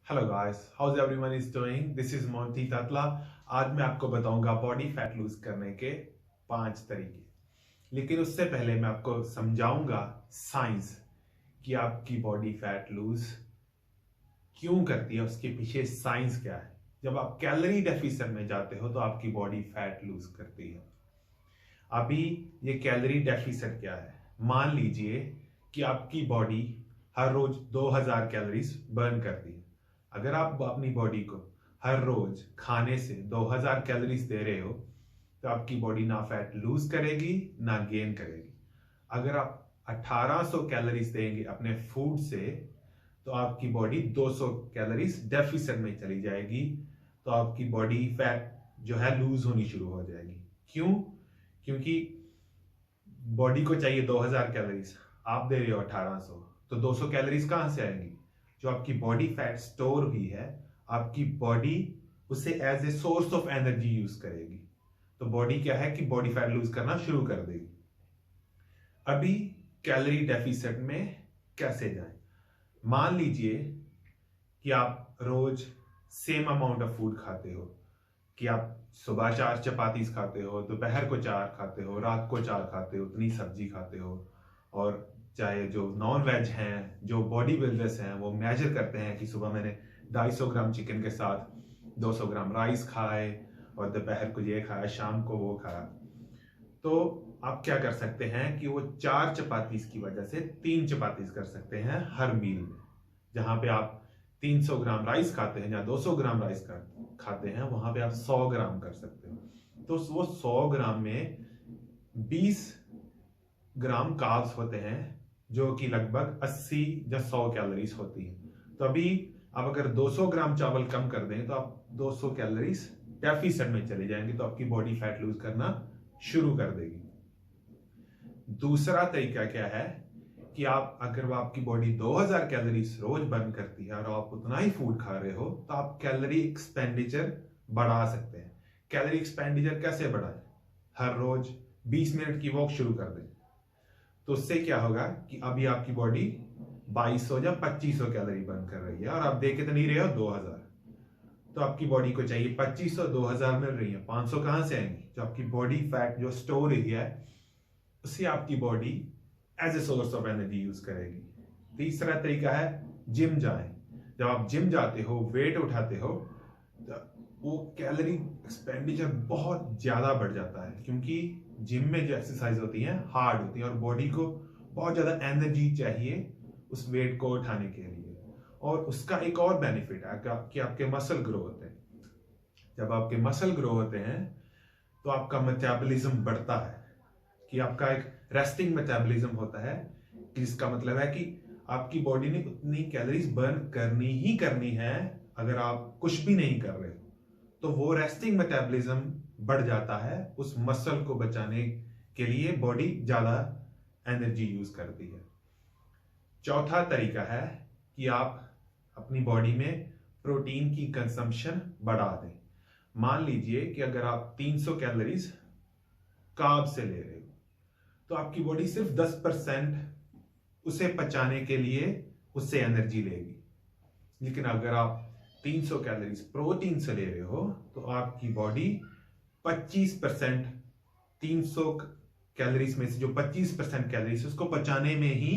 Hello guys, house everyone is doing. This is Monty Tatla. आज मैं आपको बताऊंगा बॉडी फैट लूज करने के 5 तरीके। लेकिन उससे पहले मैं आपको समझाऊंगा साइंस कि आपकी बॉडी फैट लूज क्यों करती है, उसके पीछे साइंस क्या है। जब आप कैलोरी डेफिसिट में जाते हो तो आपकी बॉडी फैट लूज करती है। अभी ये कैलोरी डेफिसिट क्या है? मान लीजिए कि आपकी बॉडी हर रोज 2000 कैलोरीज बर्न करती है। अगर आप अपनी बॉडी को हर रोज खाने से 2000 कैलोरीज दे रहे हो तो आपकी बॉडी ना फैट लूज करेगी ना गेन करेगी। अगर आप 1800 कैलोरीज देंगे अपने फूड से तो आपकी बॉडी 200 कैलोरीज डेफिसिट में चली जाएगी। तो आपकी बॉडी फैट जो है लूज होनी शुरू हो जाएगी। क्यों? क्योंकि बॉडी को चाहिए 2000 कैलोरीज, आप दे रहे हो 1800, तो 200 कैलोरीज कहां से आएंगी? जो आपकी बॉडी फैट स्टोर हुई है, आपकी बॉडी उसे as a source of energy use करेगी। तो बॉडी क्या है कि बॉडी फैट लूज करना शुरू कर देगी। अभी कैलोरी डेफिसिट में कैसे जाएं? मान लीजिए कि आप रोज सेम अमाउंट ऑफ फूड खाते हो, कि आप सुबह 4 चपातीस खाते हो, दोपहर को 4 खाते हो, रात को 4 खाते हो, उतनी सब्जी खाते हो। और चाहे जो नॉन वेज हैं, जो बॉडी बिल्डर्स हैं, वो मेजर करते हैं कि सुबह मैंने 250 ग्राम चिकन के साथ 200 ग्राम राइस खाए और दोपहर को ये खाया, शाम को वो खाया। तो आप क्या कर सकते हैं कि वो 4 चपातीस की वजह से 3 चपातीस कर सकते हैं हर मील में। जहां पे आप 300 ग्राम राइस खाते हैं या 200 ग्राम राइस खाते हैं, वहां पे आप 100 ग्राम कर सकते हो। तो वो 100 ग्राम में 20 ग्राम कार्ब्स होते हैं, जो कि लगभग 80 या 100 कैलोरीज होती है। तो अभी आप अगर 200 ग्राम चावल कम कर दें तो आप 200 कैलोरीज डेफिसिट में चले जाएंगे, तो आपकी बॉडी फैट लूज करना शुरू कर देगी। दूसरा तरीका क्या है कि आप अगर आपकी बॉडी 2000 कैलोरीज रोज बर्न करती है और आप उतना ही फूड खा रहे हो, तो आप कैलोरी एक्सपेंडिचर बढ़ा सकते हैं। कैलोरी एक्सपेंडिचर कैसे बढ़ाएं? हर रोज 20 मिनट की वॉक शुरू कर दें। तो उससे क्या होगा कि अभी आपकी बॉडी 2200 या 2500 कैलोरी बर्न कर रही है और आप देख तो नहीं रहे हो 2000। तो आपकी बॉडी को चाहिए 2500, 2000 मिल रही है, 500 कहां से आएंगी? जो आपकी बॉडी फैट जो स्टोर हुई है उसे आपकी body as a source of energy use करेगी। तीसरा तरीका है जिम जाएं। जब आप जिम जाते हो, वेट उठाते हो, तो वो कैलोरी एक्सपेंडिचर बहुत ज्यादा बढ़ जाता है, क्योंकि जिम में जो एक्सरसाइज होती है हार्ड होती है और बॉडी को बहुत ज्यादा एनर्जी चाहिए उस वेट को उठाने के लिए। और उसका एक और बेनिफिट है कि आपके मसल ग्रो होते हैं। जब आपके मसल ग्रो होते हैं तो आपका मेटाबॉलिज्म बढ़ता है, कि आपका एक रेस्टिंग मेटाबॉलिज्म होता है, जिसका मतलब है कि आपकी बॉडी ने उतनी कैलोरीज बर्न करनी ही करनी है अगर आप कुछ भी नहीं कर रहे हो। तो वो रेस्टिंग मेटाबॉलिज्म बढ़ जाता है, उस मसल को बचाने के लिए बॉडी ज्यादा एनर्जी यूज करती है। चौथा तरीका है कि आप अपनी बॉडी में प्रोटीन की कंजम्पशन बढ़ा दें। मान लीजिए कि अगर आप 300 कैलोरीज कार्ब से ले रहे हो तो आपकी बॉडी सिर्फ 10% उसे पचाने के लिए उससे एनर्जी लेगी। लेकिन अगर आप 300 कैलोरीज प्रोटीन से ले रहे हो तो आपकी बॉडी 25%, 300 कैलोरीज में से जो 25% कैलोरीज उसको पचाने में ही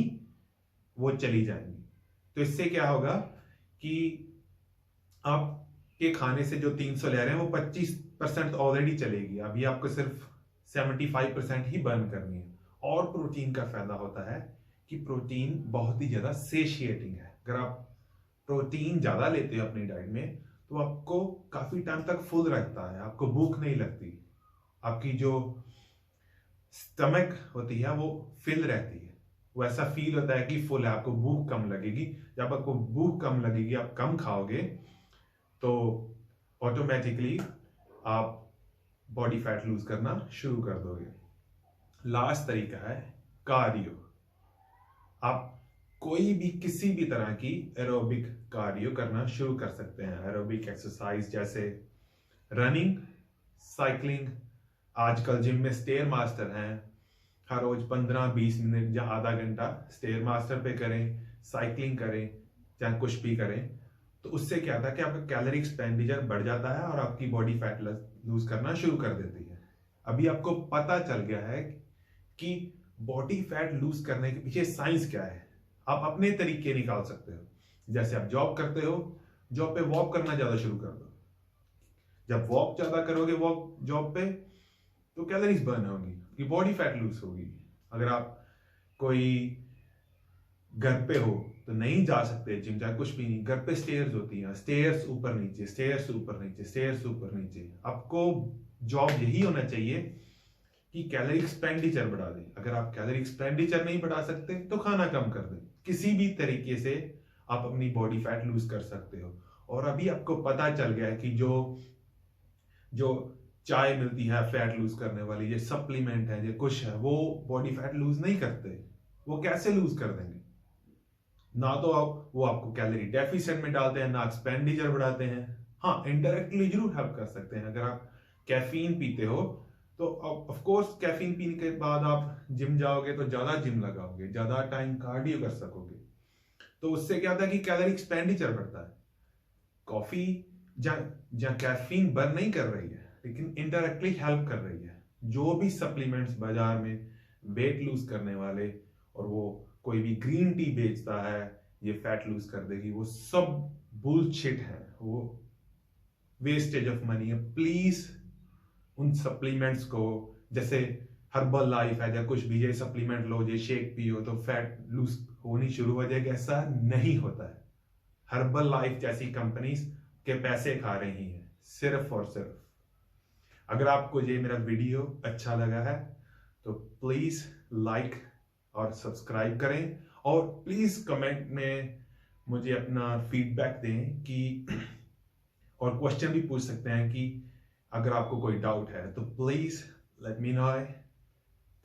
वो चली जाएंगी। तो इससे क्या होगा कि आप के खाने से जो 300 ले रहे हैं वो 25% ऑलरेडी चलेगी, अभी आपको सिर्फ 75% ही बर्न करनी है। और प्रोटीन का फायदा होता है कि प्रोटीन बहुत ही ज्यादा सेशिएटिंग है। अगर आप प्रोटीन ज्यादा लेते हो अपनी डाइट में तो आपको काफी टाइम तक फुल रखता है, आपको भूख नहीं लगती, आपकी जो स्टमक होती है वो फिल रहती है। वो ऐसा फील होता है कि फुल है, आपको भूख कम लगेगी। जब आपको भूख कम लगेगी, आप कम खाओगे, तो ऑटोमेटिकली आप बॉडी फैट लूज करना शुरू कर दोगे। लास्ट तरीका है कार्डियो। आप कोई भी किसी भी तरह की एरोबिक कार्डियो करना शुरू कर सकते हैं। एरोबिक एक्सरसाइज जैसे रनिंग, साइकिलिंग, आजकल जिम में स्टेयर मास्टर हैं, हर रोज 15-20 मिनट या आधा घंटा स्टेयर मास्टर पे करें, साइकिलिंग करें, चाहे कुछ भी करें। तो उससे क्या था कि आपका कैलोरी एक्सपेंडिचर बढ़ जाता है और आपकी बॉडी फैट लूज करना शुरू कर देती है। अभी आपको पता चल गया है कि बॉडी फैट लूज करने के पीछे साइंस क्या है। आप अपने तरीके निकाल सकते हो। जैसे आप जॉब करते हो, जॉब पे वॉक करना ज्यादा शुरू कर दो। जब वॉक ज्यादा करोगे वॉक जॉब पे, तो कैलोरीज बर्न होगी, कि बॉडी फैट लूज होगी। अगर आप कोई घर पे हो तो नहीं जा सकते जिम, चाहे कुछ भी नहीं, घर पे स्टेयर्स होती हैं, स्टेयर्स ऊपर नीचे, स्टेयर्स ऊपर नीचे, स्टेयर्स ऊपर नीचे। आपको जॉब यही होना चाहिए कि कैलोरी एक्सपेंडिचर बढ़ा दें। अगर आप कैलोरी एक्सपेंडिचर नहीं बढ़ा सकते तो खाना कम कर दें। किसी भी तरीके से आप अपनी बॉडी फैट लूज कर सकते हो। और अभी आपको पता चल गया है कि जो जो चाय मिलती है फैट लूज करने वाली, ये सप्लीमेंट है, ये कुछ है, वो बॉडी फैट लूज नहीं करते। वो कैसे लूज कर देंगे? ना तो वो आपको कैलोरी डेफिसिट में डालते हैं, ना एक्सपेंडिचर बढ़ाते हैं। हाँ, इनडायरेक्टली जरूर हेल्प कर सकते हैं। अगर आप कैफीन पीते हो तो ऑफ कोर्स कैफीन पीने के बाद आप जिम जाओगे तो ज्यादा जिम लगाओगे, ज्यादा टाइम कार्डियो कर सकोगे, तो उससे क्या होता है कि कैलोरी एक्सपेंडिचर बढ़ता है। कॉफी जहाँ कैफीन बर्न नहीं कर रही है, लेकिन इनडायरेक्टली हेल्प कर रही है। जो भी सप्लीमेंट्स बाजार में वेट लूज करने वाले, और वो कोई भी ग्रीन टी बेचता है ये फैट लूज कर देगी, वो सब बुलशिट है, वो वेस्टेज ऑफ मनी है। प्लीज उन सप्लीमेंट्स को, जैसे हर्बल लाइफ है या कुछ भी, ये सप्लीमेंट लो, ये शेक पियो तो फैट लूज होनी शुरू हो जाएगी, ऐसा नहीं होता है। हर्बल लाइफ जैसी कंपनीज के पैसे खा रही हैं सिर्फ और सिर्फ। अगर आपको ये मेरा वीडियो अच्छा लगा है तो प्लीज लाइक और सब्सक्राइब करें, और प्लीज कमेंट में मुझे अपना फीडबैक दें कि, और क्वेश्चन भी पूछ सकते हैं कि अगर आपको कोई डाउट है तो please let me know.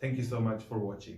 Thank you so much for watching.